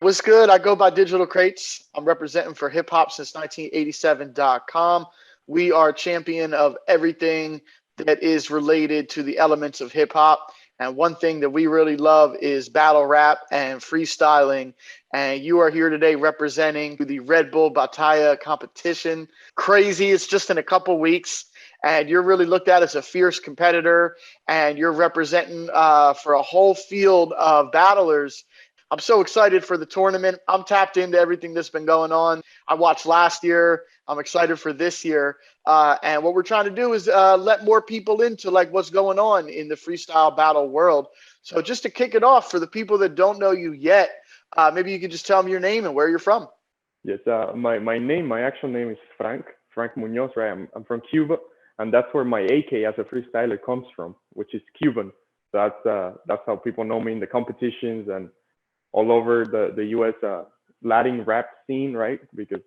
What's good? I go by Digital Crates. I'm representing for HipHopSince1987.com. We are champion of everything that is related to the elements of hip hop. And one thing that we really love is battle rap and freestyling. And you are here today representing the Red Bull Batalla competition. Crazy. It's just in a couple weeks. And you're really looked at as a fierce competitor. And you're representing for a whole field of battlers. I'm so excited for the tournament. I'm tapped into everything that's been going on. I watched last year. I'm excited for this year. And what we're trying to do is let more people into like what's going on in the freestyle battle world. So just to kick it off, for the people that don't know you yet, maybe you could just tell them your name and where you're from. Yes, my actual name is Frank Munoz, right? I'm from Cuba, and that's where my AK as a freestyler comes from, which is Cuban. So that's how people know me in the competitions and all over the U.S. Latin rap scene, right? Because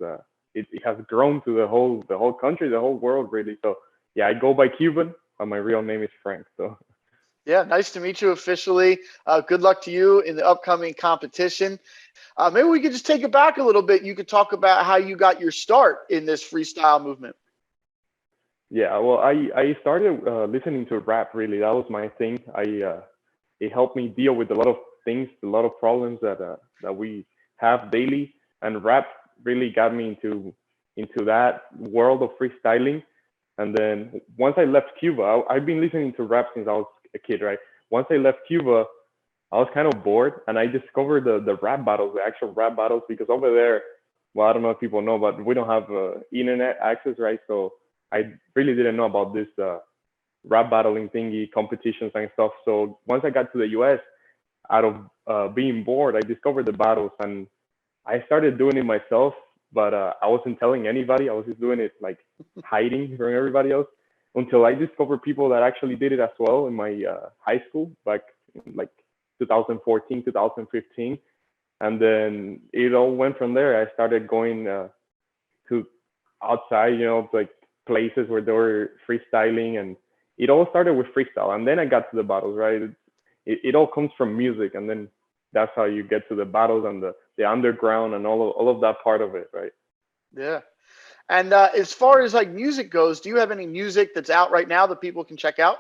it has grown to the whole country, the whole world, really. So yeah, I go by Cuban, but my real name is Frank. So yeah, nice to meet you officially. Good luck to you in the upcoming competition. Maybe we could just take it back a little bit. You could talk about how you got your start in this freestyle movement. yeah, well, I started listening to rap. Really, that was my thing. It helped me deal with a lot of things, a lot of problems that we have daily, and rap really got me into that world of freestyling. And then once I left Cuba, I've been listening to rap since I was a kid, right? Once I left Cuba, I was kind of bored, and I discovered the rap battles, the actual rap battles, because over there, well, I don't know if people know, but we don't have internet access, right? So I really didn't know about this rap battling thingy, competitions and stuff. So once I got to the US, out of being bored, I discovered the battles, and I started doing it myself, but I wasn't telling anybody. I was just doing it like hiding from everybody else until I discovered people that actually did it as well in my high school back in like 2014, 2015. And then it all went from there. I started going to outside, like places where they were freestyling, and it all started with freestyle. And then I got to the battles, right? It all comes from music, and then that's how you get to the battles and the underground and all of that part of it, right? Yeah. And as far as like music goes, do you have any music that's out right now that people can check out?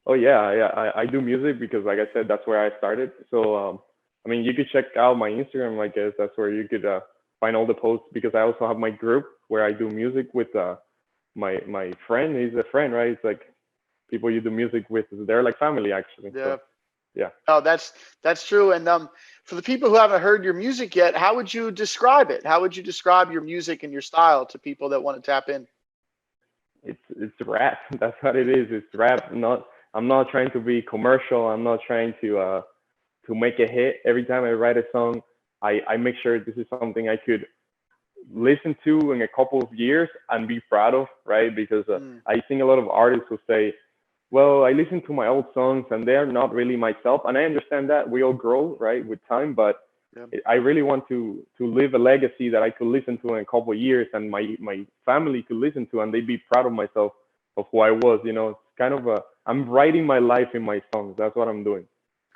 Oh yeah. I do music because, like I said, that's where I started. So I mean, you could check out my Instagram. I guess that's where you could find all the posts, because I also have my group where I do music with my friend. He's a friend, right? It's like people you do music with. They're like family, actually. Yeah. So, yeah. Oh, that's true. And for the people who haven't heard your music yet, how would you describe it? How would you describe your music and your style to people that want to tap in? It's rap. That's what it is. It's rap. I'm not trying to be commercial. I'm not trying to make a hit. Every time I write a song, I make sure this is something I could listen to in a couple of years and be proud of, right? Because I think a lot of artists will say, well, I listen to my old songs and they're not really myself. And I understand that we all grow, right, with time, but I really want to leave a legacy that I could listen to in a couple of years, and my family could listen to, and they'd be proud of myself, of who I was. It's kind of I'm writing my life in my songs. That's what I'm doing.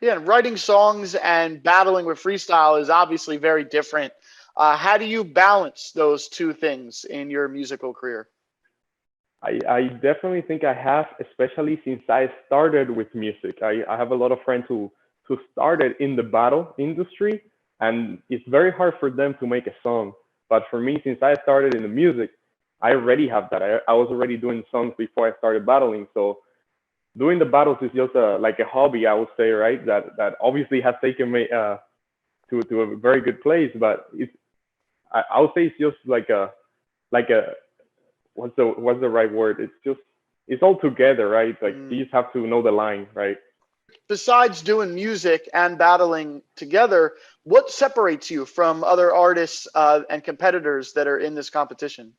Yeah, and writing songs and battling with freestyle is obviously very different. How do you balance those two things in your musical career? I definitely think I have, especially since I started with music. I have a lot of friends who started in the battle industry, and it's very hard for them to make a song. But for me, since I started in the music, I already have that. I was already doing songs before I started battling. So doing the battles is just like a hobby, I would say, right? That obviously has taken me to a very good place. But I would say it's just like a what's the right word? It's all together, right? Like you just have to know the line, right? Besides doing music and battling together, what separates you from other artists and competitors that are in this competition?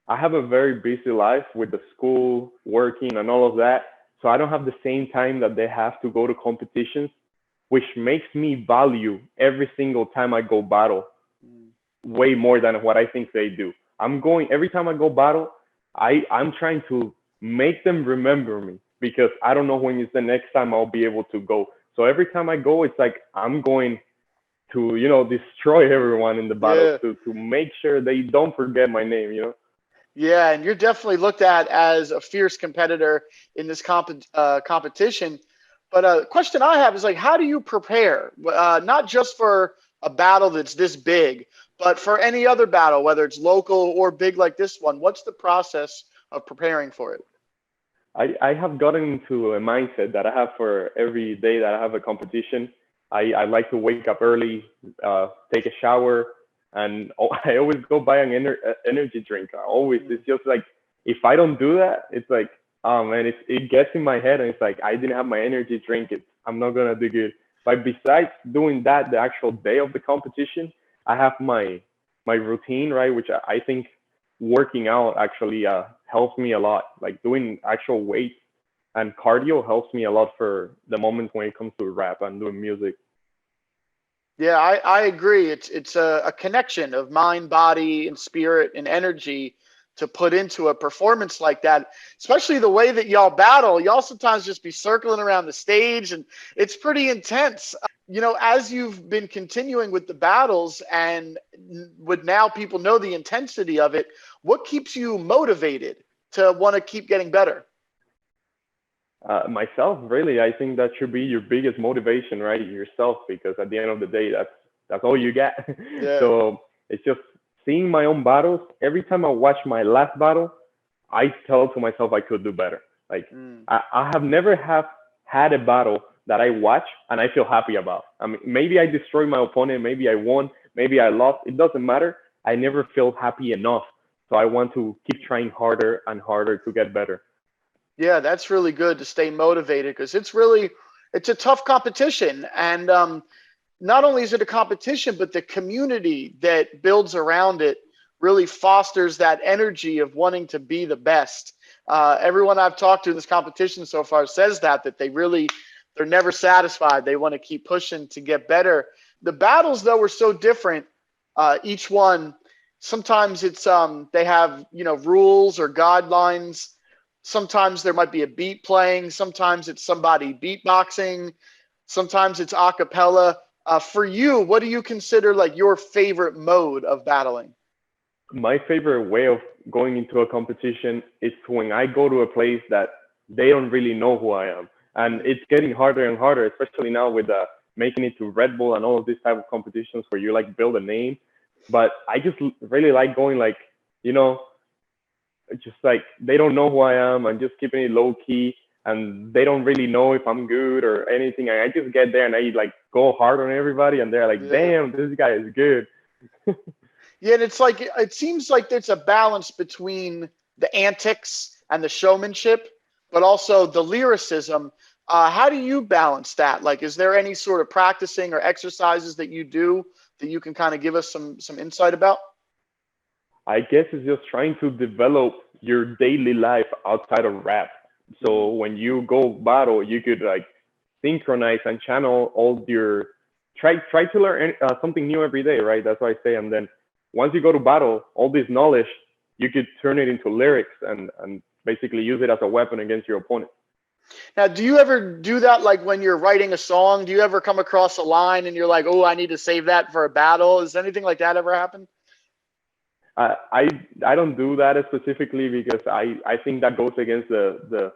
I have a very busy life with the school, working, and all of that. So I don't have the same time that they have to go to competitions, which makes me value every single time I go battle way more than what I think they do. Every time I go battle, I'm trying to make them remember me, because I don't know when is the next time I'll be able to go. So every time I go, it's like I'm going destroy everyone in the battles, Yeah. to make sure they don't forget my name. Yeah, and you're definitely looked at as a fierce competitor in this competition. But a question I have is like, how do you prepare? Not just for a battle that's this big, but for any other battle, whether it's local or big like this one. What's the process of preparing for it? I have gotten into a mindset that I have for every day that I have a competition. I like to wake up early, take a shower, and I always go buy an energy drink. I always, Mm. it's just like, if I don't do that, it's like, oh man, it gets in my head, and it's like, I didn't have my energy drink. I'm not gonna do good. But besides doing that, the actual day of the competition, I have my routine, right, which I think working out actually helps me a lot. Like doing actual weight and cardio helps me a lot for the moments when it comes to rap and doing music. Yeah, I agree. It's a connection of mind, body, and spirit and energy to put into a performance like that. Especially the way that y'all battle. Y'all sometimes just be circling around the stage, and it's pretty intense. As you've been continuing with the battles, and would now people know the intensity of it, what keeps you motivated to want to keep getting better? Myself, really, I think that should be your biggest motivation, right? Yourself, because at the end of the day, that's all you get. Yeah. So it's just seeing my own battles. Every time I watch my last battle, I tell to myself I could do better. Like Mm. I have never have had a battle that I watch and I feel happy about. I mean, maybe I destroyed my opponent, maybe I won, maybe I lost. It doesn't matter. I never feel happy enough. So I want to keep trying harder and harder to get better. Yeah, that's really good to stay motivated because it's a tough competition. And not only is it a competition, but the community that builds around it really fosters that energy of wanting to be the best. Everyone I've talked to in this competition so far says that they're never satisfied. They want to keep pushing to get better. The battles though were so different. Each one, sometimes it's they have rules or guidelines. Sometimes there might be a beat playing. Sometimes it's somebody beatboxing. Sometimes it's a cappella. For you, what do you consider like your favorite mode of battling? My favorite way of going into a competition is when I go to a place that they don't really know who I am. And Mm. it's getting harder and harder, especially now with making it to Red Bull and all of these type of competitions where you like build a name. But I just really like going like, you know, just like they don't know who I am. I'm just keeping it low key and they don't really know if I'm good or anything. I just get there and I like go hard on everybody and they're like, Yeah. damn, this guy is good. Yeah, and it's like it seems like there's a balance between the antics and the showmanship, but also the lyricism. How do you balance that? Like, is there any sort of practicing or exercises that you do that you can kind of give us some insight about? I guess it's just trying to develop your daily life outside of rap. Mm. So when you go battle, you could like synchronize and channel all your try to learn something new every day, right? That's what I say. And then once you go to battle, all this knowledge you could turn it into lyrics and basically use it as a weapon against your opponent. Now, do you ever do that like when you're writing a song? Do you ever come across a line and you're like, "Oh, I need to save that for a battle"? Is anything like that ever happen? I I I don't do that specifically because I think that goes against the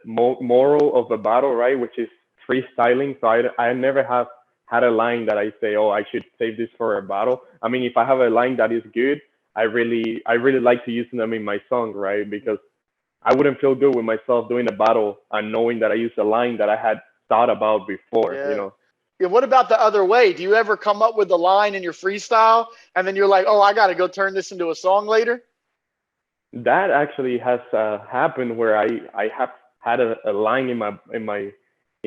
moral of the battle, right? Which is freestyling. So I never have had a line that I say, oh, I should save this for a battle. I mean, if I have a line that is good, I really like to use them in my song, right? Because I wouldn't feel good with myself doing a battle and knowing that I used a line that I had thought about before, you Yeah. know. Yeah, what about the other way? Do you ever come up with a line in your freestyle and then you're like, "Oh, I got to go turn this into a song later"? That actually has happened where I have had a line in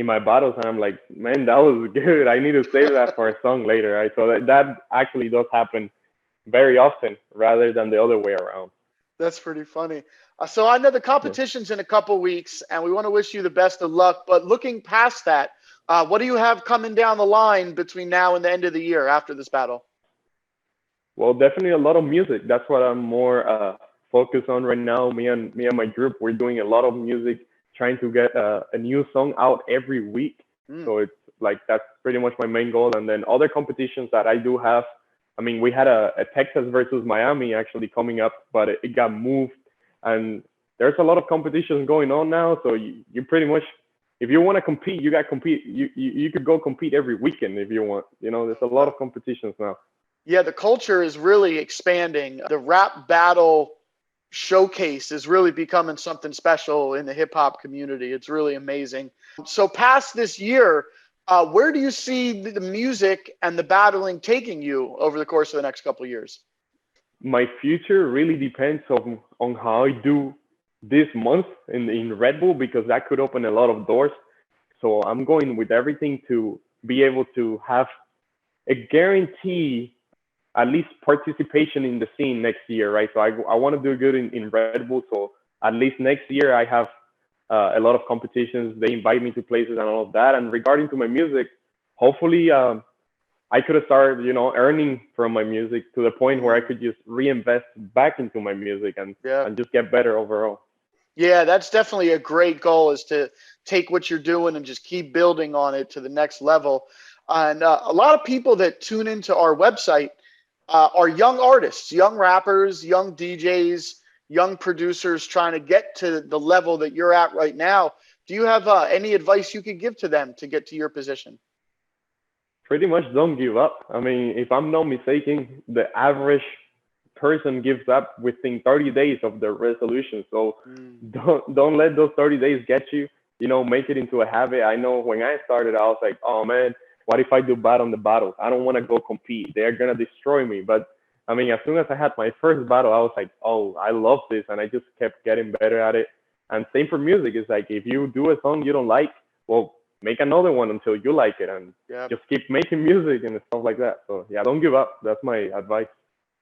my battles and I'm like, man, that was good. I need to save that for a song later, right? So that actually does happen very often rather than the other way around. That's pretty funny. So I know the Yeah. competition's in a couple weeks, and we want to wish you the best of luck. But looking past that, what do you have coming down the line between now and the end of the year after this battle? Well, definitely a lot of music. That's what I'm more focused on right now. Me and my group, we're doing a lot of music, trying to get a new song out every week. Mm. So it's like that's pretty much my main goal. And then other competitions that I do have, I mean, we had a Texas versus Miami actually coming up, but it got moved. And there's a lot of competitions going on now. So you pretty much, if you want to compete, you got to compete. You could go compete every weekend if you want. You know, there's a lot of competitions now. Yeah, the culture is really expanding. The rap battle showcase is really becoming something special in the hip hop community. It's really amazing. So, past this year, where do you see the music and the battling taking you over the course of the next couple of years? My future really depends on how I do this month in Red Bull, because that could open a lot of doors. So I'm going with everything to be able to have a guarantee at least participation in the scene next year, right? So I want to do good in Red Bull. So at least next year I have a lot of competitions. They invite me to places and all of that. And regarding to my music, hopefully I could have started, earning from my music to the point where I could just reinvest back into my music and just get better overall. Yeah, that's definitely a great goal, is to take what you're doing and just keep building on it to the next level. And a lot of people that tune into our website are young artists, young rappers, young DJs, young producers trying to get to the level that you're at right now. Do you have any advice you could give to them to get to your position? Pretty much don't give up. I mean, if I'm not mistaken, the average person gives up within 30 days of their resolution. So don't let those 30 days get you. Make it into a habit. I know when I started, I was like, oh man, what if I do bad on the battles? I don't want to go compete. They're gonna destroy me. But I mean, as soon as I had my first battle, I was like, oh, I love this, and I just kept getting better at it. And same for music. It's like, if you do a song you don't like, well, make another one until you like it, and just keep making music and stuff like that. So yeah, don't give up. That's my advice.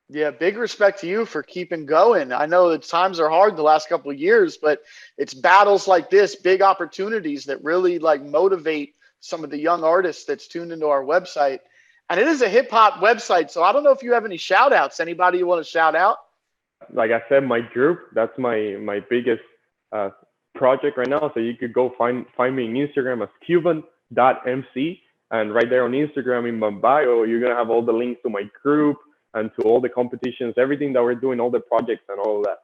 Yeah, big respect to you for keeping going. I know that times are hard the last couple of years, but it's battles like this, big opportunities, that really like motivate some of the young artists that's tuned into our website. And it is a hip hop website, so I don't know if you have any shout outs. Anybody you want to shout out? Like I said, my group, that's my biggest project right now. So you could go find me on Instagram as Cuban.mc, and right there on Instagram in my bio, you're gonna have all the links to my group and to all the competitions, everything that we're doing, all the projects and all of that.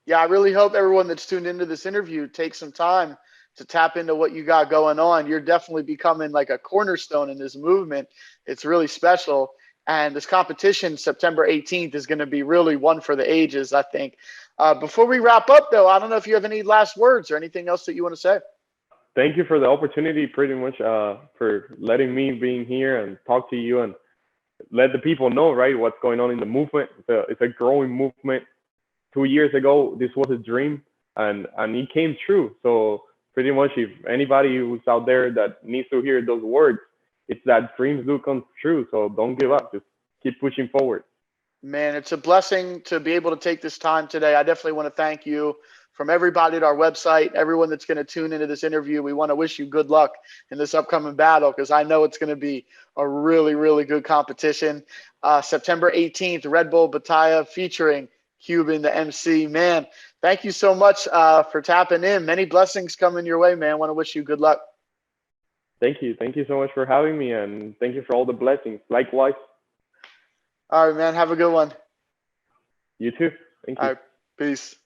Yeah, I really hope everyone that's tuned into this interview takes some time to tap into what you got going on. You're definitely becoming like a cornerstone in this movement. It's really special. And this competition, September 18th, is going to be really one for the ages, I think. Before we wrap up, though, I don't know if you have any last words or anything else that you want to say. Thank you for the opportunity, pretty much, for letting me being here and talk to you and let the people know, right, what's going on in the movement. It's a growing movement. 2 years ago, this was a dream, and it came true. So pretty much, if anybody who's out there that needs to hear those words, it's that dreams do come true. So don't give up. Just keep pushing forward. Man, it's a blessing to be able to take this time today. I definitely want to thank you from everybody at our website, everyone that's going to tune into this interview. We want to wish you good luck in this upcoming battle, because I know it's going to be a really, really good competition. September 18th, Red Bull Batalla featuring Cuban, the MC. Man, thank you so much for tapping in. Many blessings coming your way, man. I want to wish you good luck. Thank you. Thank you so much for having me, and thank you for all the blessings. Likewise. All right, man. Have a good one. You too. Thank you. All right. Peace.